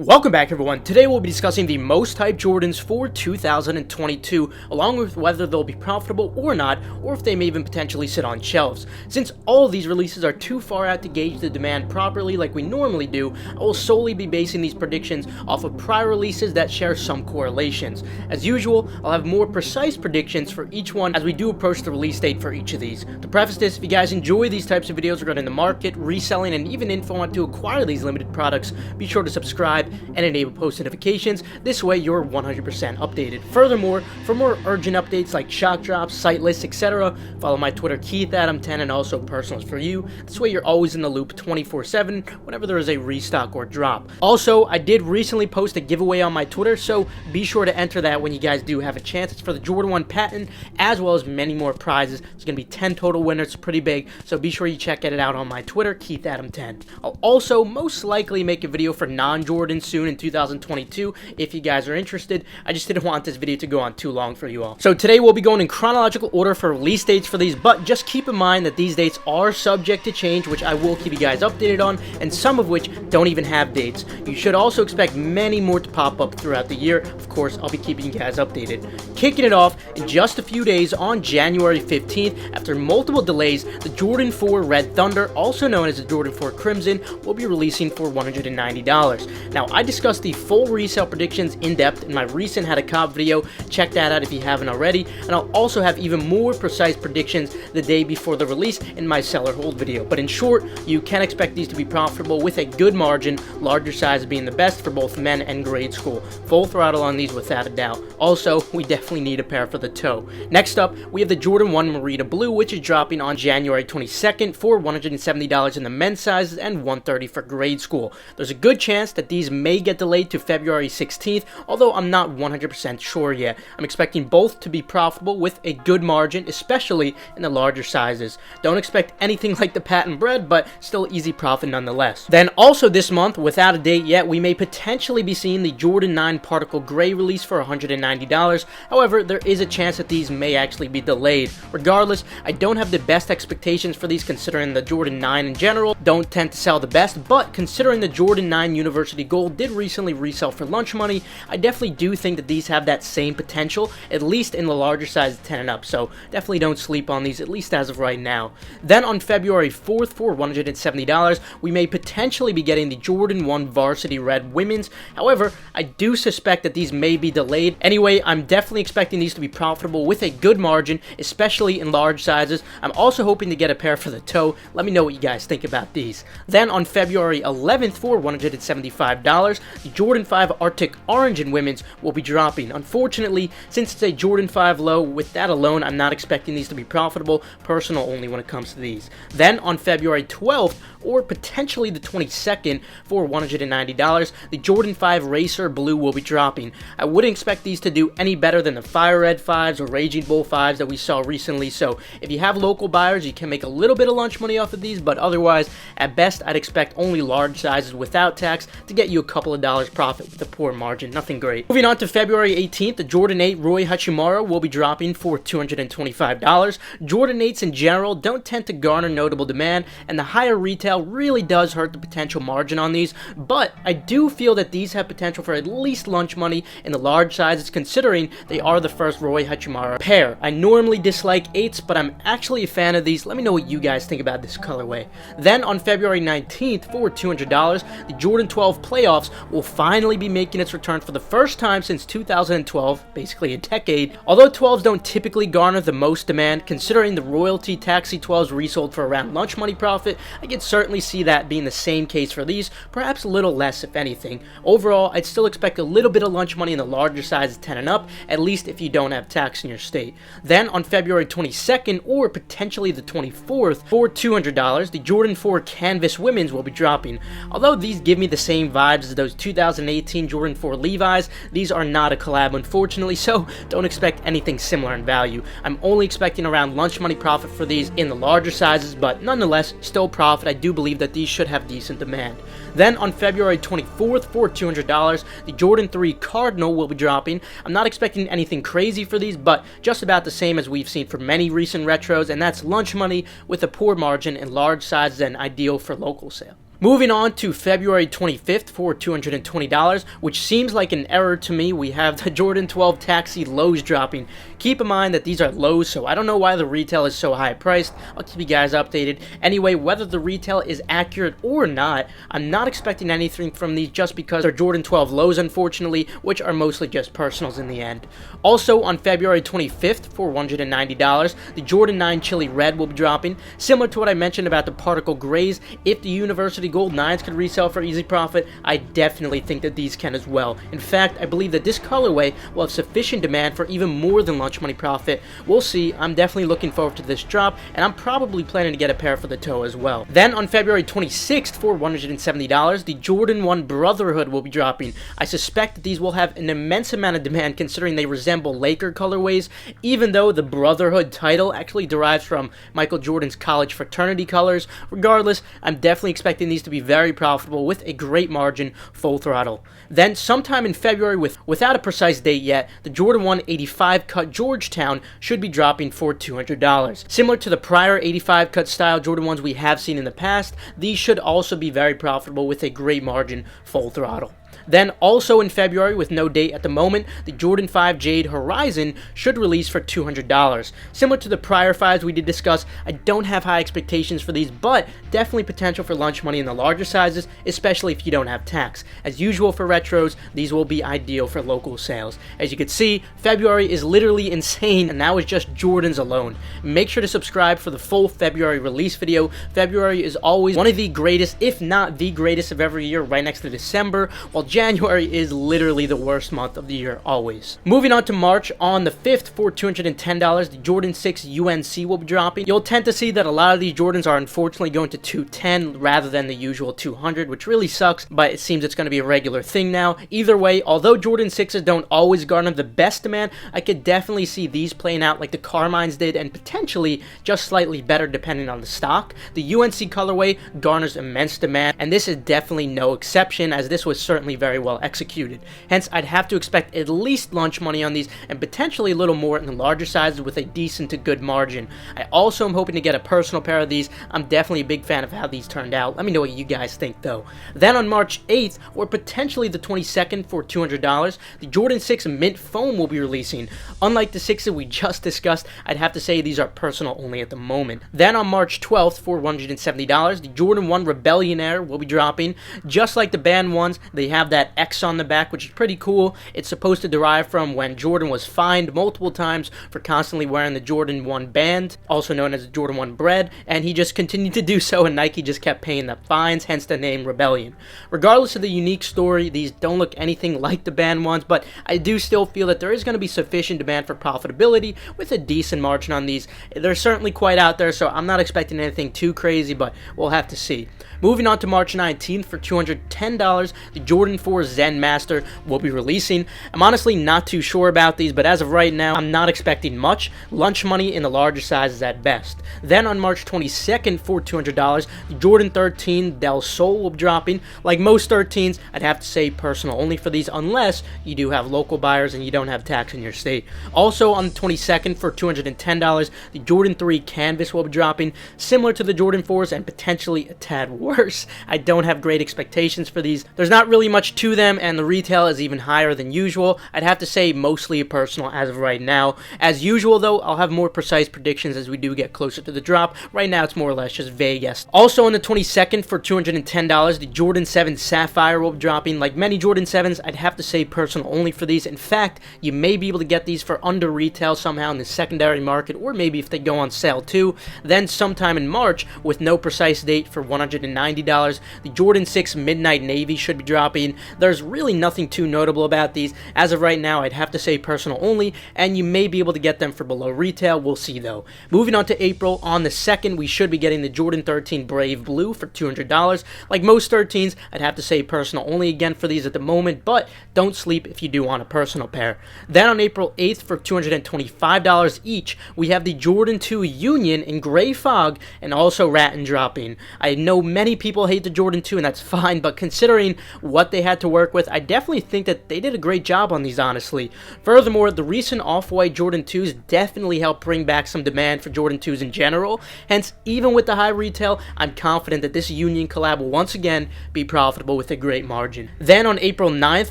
Welcome back, everyone. Today we'll be discussing the most hyped Jordans for 2022, along with whether they'll be profitable or not, or if they may even potentially sit on shelves. Since all of these releases are too far out to gauge the demand properly like we normally do, I will solely be basing these predictions off of prior releases that share some correlations. As usual, I'll have more precise predictions for each one as we do approach the release date for each of these. To preface this, if you guys enjoy these types of videos regarding the market, reselling, and even info on to acquire these limited products, be sure to subscribe and enable post notifications. This way you're 100% updated. Furthermore, for more urgent updates like shock drops, Sitelists, etc., follow my Twitter KeithAdam10 and also personals for you. This way you're always in the loop 24/7 whenever there is a restock or drop. Also, I did recently post a giveaway on my Twitter, so be sure to enter that when you guys do have a chance. It's for the Jordan 1 patent as well as many more prizes. It's going to be 10 total winners. It's pretty big, so be sure you check it out on my Twitter, KeithAdam10. I'll also most likely make a video for non-Jordan soon in 2022 if you guys are interested. I just didn't want this video to go on too long for you all. So today we'll be going in chronological order for release dates for these, but just keep in mind that these dates are subject to change, which I will keep you guys updated on, and some of which don't even have dates. You should also expect many more to pop up throughout the year. Of course, I'll be keeping you guys updated. Kicking it off in just a few days on January 15th, after multiple delays, the Jordan 4 Red Thunder, also known as the Jordan 4 Crimson, will be releasing for $190. Now, I discussed the full resale predictions in depth in my recent How to Cop video. Check that out if you haven't already, and I'll also have even more precise predictions the day before the release in my seller hold video. But in short, you can expect these to be profitable with a good margin, larger size being the best for both men and grade school. Full throttle on these without a doubt. Also, we definitely need a pair for the toe. Next up, we have the Jordan 1 Marina Blue, which is dropping on January 22nd for $170 in the men's sizes and $130 for grade school. There's a good chance that these may get delayed to February 16th, although I'm not 100% sure yet. I'm expecting both to be profitable with a good margin, especially in the larger sizes. Don't expect anything like the patent bread, but still easy profit nonetheless. Then also this month, without a date yet, we may potentially be seeing the Jordan 9 Particle Gray release for $190. However, there is a chance that these may actually be delayed. Regardless, I don't have the best expectations for these considering the Jordan 9 in general don't tend to sell the best, but considering the Jordan 9 University Gold did recently resell for lunch money, I definitely do think that these have that same potential, at least in the larger size 10 and up, so definitely don't sleep on these, at least as of right now. Then on February 4th for $170, we may potentially be getting the Jordan 1 Varsity Red Women's. However, I do suspect that these may be delayed. Anyway, I'm definitely expecting these to be profitable with a good margin, especially in large sizes. I'm also hoping to get a pair for the toe. Let me know what you guys think about these. Then on February 11th for $175, the Jordan 5 Arctic Orange in women's will be dropping. Unfortunately, since it's a Jordan 5 low, with that alone, I'm not expecting these to be profitable. Personal only when it comes to these. Then on February 12th, or potentially the 22nd for $190, the Jordan 5 Racer Blue will be dropping. I wouldn't expect these to do any better than the Fire Red 5s or Raging Bull 5s that we saw recently, so if you have local buyers, you can make a little bit of lunch money off of these, but otherwise, at best, I'd expect only large sizes without tax to get you a couple of dollars profit with a poor margin. Nothing great. Moving on to February 18th, the Jordan 8 Roy Hachimura will be dropping for $225. Jordan 8s in general don't tend to garner notable demand, and the higher retail really does hurt the potential margin on these, but I do feel that these have potential for at least lunch money in the large sizes considering they are the first Roy Hachimura pair. I normally dislike 8s, but I'm actually a fan of these. Let me know what you guys think about this colorway. Then on February 19th for $200, the Jordan 12 Playoffs will finally be making its return for the first time since 2012, basically a decade. Although 12s don't typically garner the most demand, considering the royalty taxi 12s resold for around lunch money profit, I could certainly see that being the same case for these, perhaps a little less if anything. Overall, I'd still expect a little bit of lunch money in the larger sizes 10 and up, at least if you don't have tax in your state. Then on February 22nd or potentially the 24th for $200, the Jordan 4 Canvas Women's will be dropping. Although these give me the same vibes as those 2018 Jordan 4 Levi's, these are not a collab unfortunately, so don't expect anything similar in value. I'm only expecting around lunch money profit for these in the larger sizes, but nonetheless, still profit. I do believe that these should have decent demand. Then on February 24th for $200, the Jordan 3 Cardinal will be dropping. I'm not expecting anything crazy for these, but just about the same as we've seen for many recent retros, and that's lunch money with a poor margin and large sizes and ideal for local sale. Moving on to February 25th for $220, which seems like an error to me. We have the Jordan 12 Taxi lows dropping. Keep in mind that these are lows, so I don't know why the retail is so high priced. I'll keep you guys updated. Anyway, whether the retail is accurate or not, I'm not expecting anything from these just because they're Jordan 12 lows, unfortunately, which are mostly just personals in the end. Also, on February 25th for $190, the Jordan 9 Chili Red will be dropping. Similar to what I mentioned about the Particle Grays, if the University Gold 9s could resell for easy profit, I definitely think that these can as well. In fact, I believe that this colorway will have sufficient demand for even more than lunch money profit. We'll see. I'm definitely looking forward to this drop, and I'm probably planning to get a pair for the toe as well. Then on February 26th for $170, the Jordan 1 Brotherhood will be dropping. I suspect that these will have an immense amount of demand considering they resemble Laker colorways, even though the Brotherhood title actually derives from Michael Jordan's college fraternity colors. Regardless, I'm definitely expecting these to be very profitable with a great margin, full throttle. Then sometime in February, without a precise date yet, the Jordan 1 85 cut Georgetown should be dropping for $200. Similar to the prior 85 cut style Jordan 1s we have seen in the past, these should also be very profitable with a great margin, full throttle. Then also in February, with no date at the moment, the Jordan 5 Jade Horizon should release for $200. Similar to the prior 5s we did discuss, I don't have high expectations for these, but definitely potential for lunch money in the larger sizes, especially if you don't have tax. As usual for retros, these will be ideal for local sales. As you can see, February is literally insane, and that was just Jordans alone. Make sure to subscribe for the full February release video. February is always one of the greatest, if not the greatest of every year, right next to December, while January is literally the worst month of the year always. Moving on to March, on the 5th for $210, the Jordan 6 UNC will be dropping. You'll tend to see that a lot of these Jordans are unfortunately going to $210 rather than the usual $200, which really sucks, but it seems it's going to be a regular thing now. Either way, although Jordan 6s don't always garner the best demand, I could definitely see these playing out like the Carmines did and potentially just slightly better depending on the stock. The UNC colorway garners immense demand, and this is definitely no exception, as this was certainly very well executed. Hence, I'd have to expect at least lunch money on these and potentially a little more in the larger sizes with a decent to good margin. I also am hoping to get a personal pair of these. I'm definitely a big fan of how these turned out. Let me know what you guys think though. Then on March 8th, or potentially the 22nd for $200, the Jordan 6 Mint Foam will be releasing. Unlike the 6s we just discussed, I'd have to say these are personal only at the moment. Then on March 12th for $170, the Jordan 1 Rebellionaire will be dropping. Just like the band ones, they have that X on the back, which is pretty cool. It's supposed to derive from when Jordan was fined multiple times for constantly wearing the Jordan 1 band, also known as the Jordan 1 bread, and he just continued to do so, and Nike just kept paying the fines, hence the name Rebellion. Regardless of the unique story, these don't look anything like the band ones, but I do still feel that there is going to be sufficient demand for profitability with a decent margin on these. They're certainly quite out there, so I'm not expecting anything too crazy, but we'll have to see. Moving on to March 19th for $210, the Jordan 4 Zen Master will be releasing. I'm honestly not too sure about these, but as of right now, I'm not expecting much. Lunch money in the larger sizes at best. Then on March 22nd for $200, the Jordan 13 Del Sol will be dropping. Like most 13s, I'd have to say personal only for these unless you do have local buyers and you don't have tax in your state. Also on the 22nd for $210, the Jordan 3 Canvas will be dropping. Similar to the Jordan 4s and potentially a tad worse. I don't have great expectations for these. There's not really much to them, and the retail is even higher than usual. I'd have to say mostly personal as of right now. As usual though, I'll have more precise predictions as we do get closer to the drop. Right now it's more or less just vague guess. Also on the 22nd for $210, the Jordan 7 Sapphire will be dropping. Like many Jordan 7s, I'd have to say personal only for these. In fact, you may be able to get these for under retail somehow in the secondary market, or maybe if they go on sale too. Then sometime in March, with no precise date, for $190, the Jordan 6 Midnight Navy should be dropping. There's really nothing too notable about these. As of right now, I'd have to say personal only, and you may be able to get them for below retail. We'll see though. Moving on to April, on the 2nd, we should be getting the Jordan 13 Brave Blue for $200. Like most 13s, I'd have to say personal only again for these at the moment, but don't sleep if you do want a personal pair. Then on April 8th for $225 each, we have the Jordan 2 Union in Gray Fog and also Rattan dropping. I know many people hate the Jordan 2, and that's fine, but considering what they had to work with, I definitely think that they did a great job on these, honestly. Furthermore, the recent Off-White Jordan 2s definitely helped bring back some demand for Jordan 2s in general. Hence, even with the high retail, I'm confident that this Union Union collab will once again be profitable with a great margin. Then on April 9th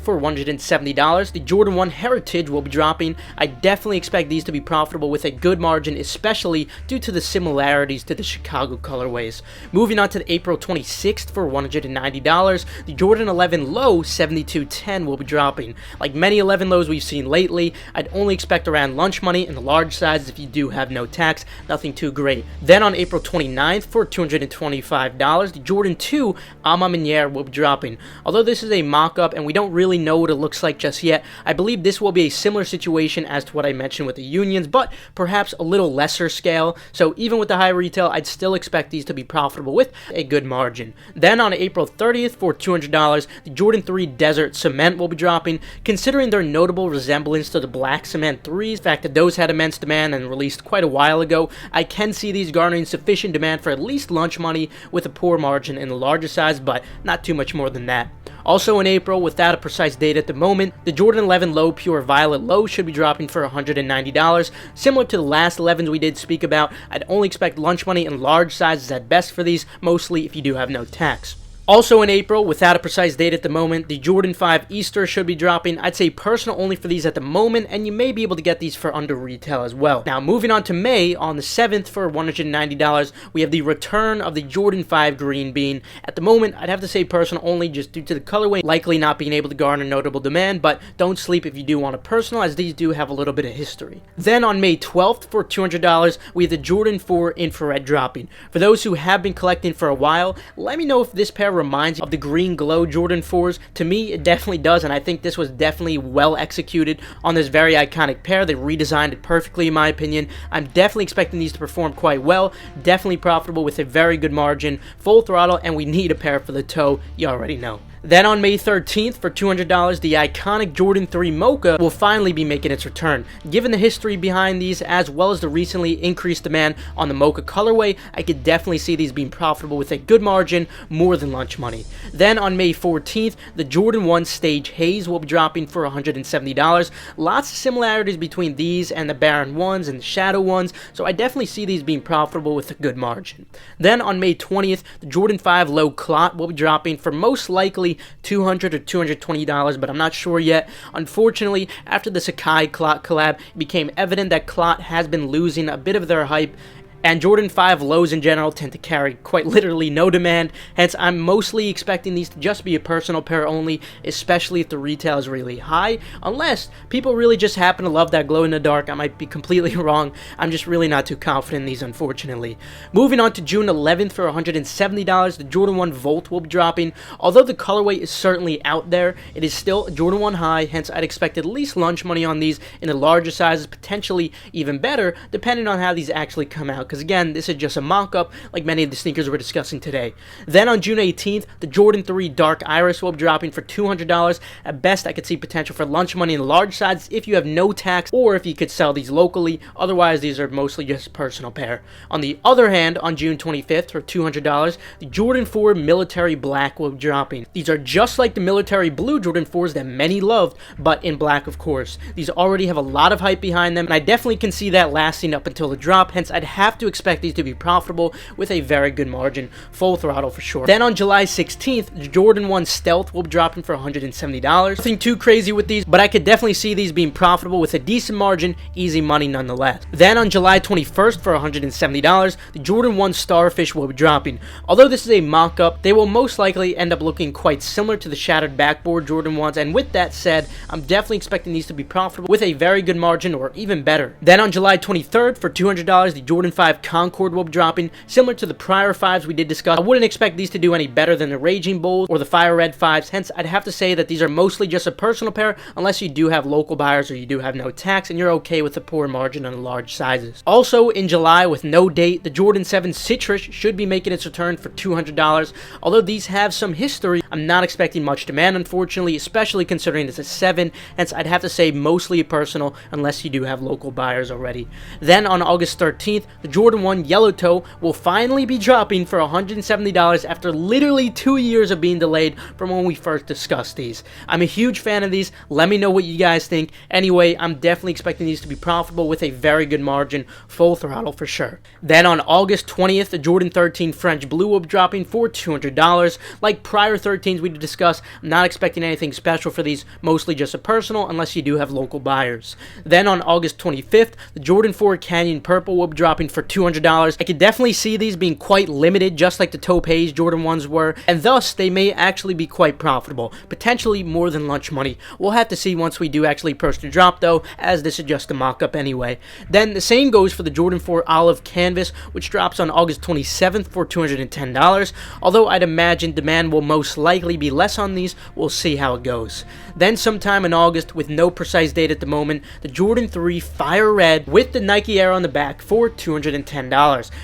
for $170, the Jordan 1 Heritage will be dropping. I definitely expect these to be profitable with a good margin, especially due to the similarities to the Chicago colorways. Moving on to the April 26th for $190, the Jordan 11 Low 7210 will be dropping. Like many 11 lows we've seen lately, I'd only expect around lunch money in the large sizes if you do have no tax, nothing too great. Then on April 29th for $225, the Jordan 2 A Ma Maniere will be dropping. Although this is a mock-up and we don't really know what it looks like just yet, I believe this will be a similar situation as to what I mentioned with the Unions, but perhaps a little lesser scale. So even with the high retail, I'd still expect these to be profitable with a good margin. Then on April 30th for $200, the Jordan 3 Desert Cement will be dropping. Considering their notable resemblance to the Black Cement 3s, the fact that those had immense demand and released quite a while ago, I can see these garnering sufficient demand for at least lunch money with a poor margin in the larger size, but not too much more than that. Also in April, without a precise date at the moment, the Jordan 11 Low Pure Violet Low should be dropping for $190. Similar to the last 11s we did speak about, I'd only expect lunch money in large sizes at best for these, mostly if you do have no tax. Also in April, without a precise date at the moment, the Jordan 5 Easter should be dropping. I'd say personal only for these at the moment, and you may be able to get these for under retail as well. Now, moving on to May, on the 7th for $190, we have the return of the Jordan 5 Green Bean. At the moment, I'd have to say personal only just due to the colorway likely not being able to garner notable demand, but don't sleep if you do want a personal, as these do have a little bit of history. Then on May 12th for $200, we have the Jordan 4 Infrared dropping. For those who have been collecting for a while, let me know if this pair reminds you of the green glow Jordan 4s. To me, it definitely does, and I think this was definitely well executed on this very iconic pair. They redesigned it perfectly in my opinion. I'm definitely expecting these to perform quite well, definitely profitable with a very good margin, full throttle, and we need a pair for the toe, you already know. Then on May 13th for $200, the iconic Jordan 3 Mocha will finally be making its return. Given the history behind these, as well as the recently increased demand on the Mocha colorway, I could definitely see these being profitable with a good margin, more than lunch money. Then on May 14th, the Jordan 1 Stage Haze will be dropping for $170. Lots of similarities between these and the Baron 1s and the Shadow 1s, so I definitely see these being profitable with a good margin. Then on May 20th, the Jordan 5 Low Clot will be dropping for most likely $200 or $220, but I'm not sure yet. Unfortunately, after the Sakai Clot collab, it became evident that Clot has been losing a bit of their hype, and Jordan 5 lows in general tend to carry quite literally no demand, hence I'm mostly expecting these to just be a personal pair only, especially if the retail is really high, unless people really just happen to love that glow in the dark. I might be completely wrong, I'm just really not too confident in these, unfortunately. Moving on to June 11th for $170, the Jordan 1 Volt will be dropping. Although the colorway is certainly out there, it is still a Jordan 1 high, hence I'd expect at least lunch money on these in the larger sizes, potentially even better, depending on how these actually come out, because again, this is just a mock-up like many of the sneakers we're discussing today. Then on June 18th, the Jordan 3 Dark Iris will be dropping for $200. At best, I could see potential for lunch money in large sizes if you have no tax, or if you could sell these locally. Otherwise, these are mostly just a personal pair. On the other hand, on June 25th for $200, the Jordan 4 Military Black will be dropping. These are just like the Military Blue Jordan 4s that many loved, but in black, of course. These already have a lot of hype behind them, and I definitely can see that lasting up until the drop, hence I'd have to expect these to be profitable with a very good margin, full throttle for sure. Then on July 16th, the Jordan 1 Stealth will be dropping for $170. Nothing too crazy with these, but I could definitely see these being profitable with a decent margin, easy money nonetheless. Then on July 21st for $170, the Jordan 1 Starfish will be dropping. Although this is a mock-up, they will most likely end up looking quite similar to the shattered backboard Jordan 1s, and with that said, I'm definitely expecting these to be profitable with a very good margin or even better. Then on July 23rd for $200, the Jordan 5 Concord will be dropping. Similar to the prior 5s we did discuss, I wouldn't expect these to do any better than the Raging Bulls or the Fire Red 5s, hence I'd have to say that these are mostly just a personal pair unless you do have local buyers or you do have no tax and you're okay with a poor margin on the large sizes. Also in July, with no date, the Jordan 7 Citrus should be making its return for $200. Although these have some history, I'm not expecting much demand, unfortunately, especially considering it's a 7, hence I'd have to say mostly a personal unless you do have local buyers already. Then on August 13th, the Jordan 1 Yellow Toe will finally be dropping for $170 after literally 2 years of being delayed from when we first discussed these. I'm a huge fan of these. Let me know what you guys think. Anyway, I'm definitely expecting these to be profitable with a very good margin, full throttle for sure. Then on August 20th, the Jordan 13 French Blue will be dropping for $200. Like prior 13s we discussed, I'm not expecting anything special for these, mostly just a personal unless you do have local buyers. Then on August 25th, the Jordan 4 Canyon Purple will be dropping for $200. I could definitely see these being quite limited, just like the Topaz Jordan 1s were, and thus they may actually be quite profitable, potentially more than lunch money. We'll have to see once we do actually approach the drop though, as this is just a mock-up anyway. Then the same goes for the Jordan 4 Olive Canvas, which drops on August 27th for $210. Although I'd imagine demand will most likely be less on these, we'll see how it goes. Then sometime in August, with no precise date at the moment, the Jordan 3 Fire Red with the Nike Air on the back for $210.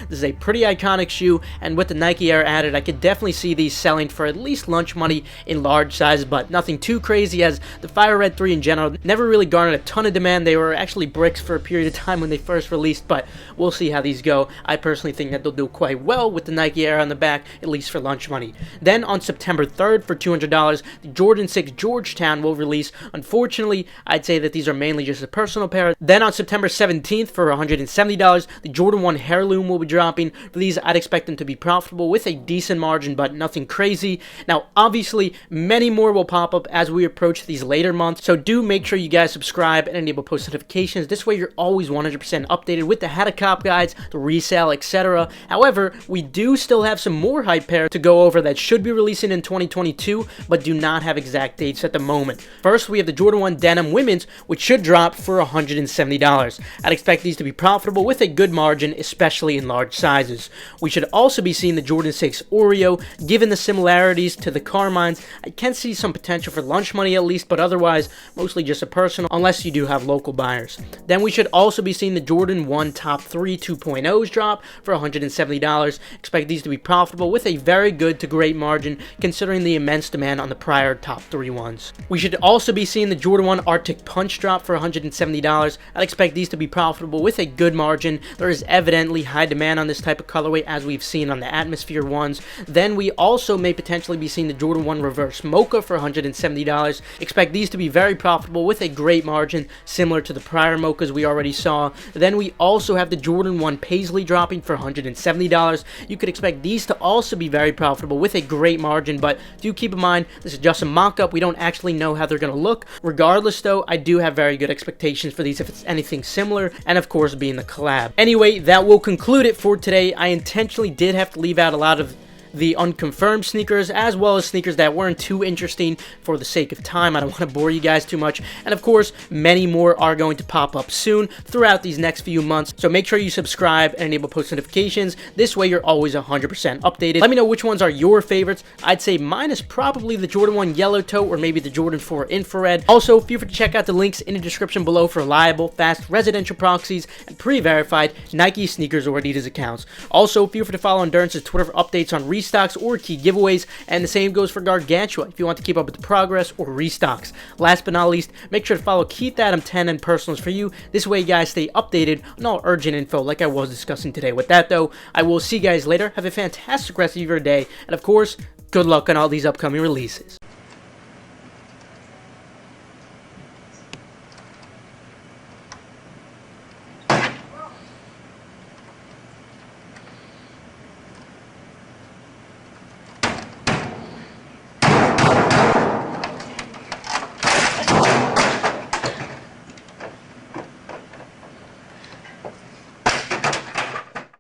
This is a pretty iconic shoe, and with the Nike Air added, I could definitely see these selling for at least lunch money in large sizes, but nothing too crazy, as the Fire Red 3 in general never really garnered a ton of demand. They were actually bricks for a period of time when they first released, but we'll see how these go. I personally think that they'll do quite well with the Nike Air on the back, at least for lunch money. Then on September 3rd for $200, the Jordan 6 Georgetown will release. Unfortunately, I'd say that these are mainly just a personal pair. Then on September 17th for $170, the Jordan 1 Heirloom will be dropping. For these, I'd expect them to be profitable with a decent margin, but nothing crazy. Now, obviously, many more will pop up as we approach these later months, so do make sure you guys subscribe and enable post notifications. This way, you're always 100% updated with the How to Cop guides, the resale, etc. However, we do still have some more hype pairs to go over that should be releasing in 2022, but do not have exact dates at the moment. First, we have the Jordan 1 Denim Women's, which should drop for $170. I'd expect these to be profitable with a good margin, especially in large sizes. We should also be seeing the Jordan 6 Oreo. Given the similarities to the Carmines, I can see some potential for lunch money at least, but otherwise, mostly just a personal, unless you do have local buyers. Then we should also be seeing the Jordan 1 Top 3 2.0s drop for $170. Expect these to be profitable with a very good to great margin, considering the immense demand on the prior Top 3 ones. We should also be seeing the Jordan 1 Arctic Punch drop for $170. I'd expect these to be profitable with a good margin. There is evidently high demand on this type of colorway, as we've seen on the Atmosphere ones. Then we also may potentially be seeing the Jordan 1 Reverse Mocha for $170. Expect these to be very profitable with a great margin, similar to the prior Mochas we already saw. Then we also have the Jordan 1 Paisley dropping for $170. You could expect these to also be very profitable with a great margin, but do keep in mind, this is just a mock-up. We don't actually know how they're going to look. Regardless though, I do have very good expectations for these if it's anything similar, and of course being the collab. Anyway, that will conclude it for today. I intentionally did have to leave out a lot of the unconfirmed sneakers, as well as sneakers that weren't too interesting for the sake of time. I don't want to bore you guys too much, and of course many more are going to pop up soon throughout these next few months, so make sure you subscribe and enable post notifications. This way you're always 100% updated. Let me know which ones are your favorites. I'd say mine is probably the Jordan 1 Yellow Toe or maybe the Jordan 4 Infrared. Also, feel free to check out the links in the description below for reliable, fast residential proxies and pre-verified Nike sneakers or Adidas accounts. Also, feel free to follow Endurance's Twitter for updates on Restocks or key giveaways, and the same goes for Gargantua if you want to keep up with the progress or Restocks. Last but not least, make sure to follow Keith Adam 10 and Personals for you. This way you guys stay updated on all urgent info like I was discussing today. With that though, I will see you guys later. Have a fantastic rest of your day, and of course, good luck on all these upcoming releases.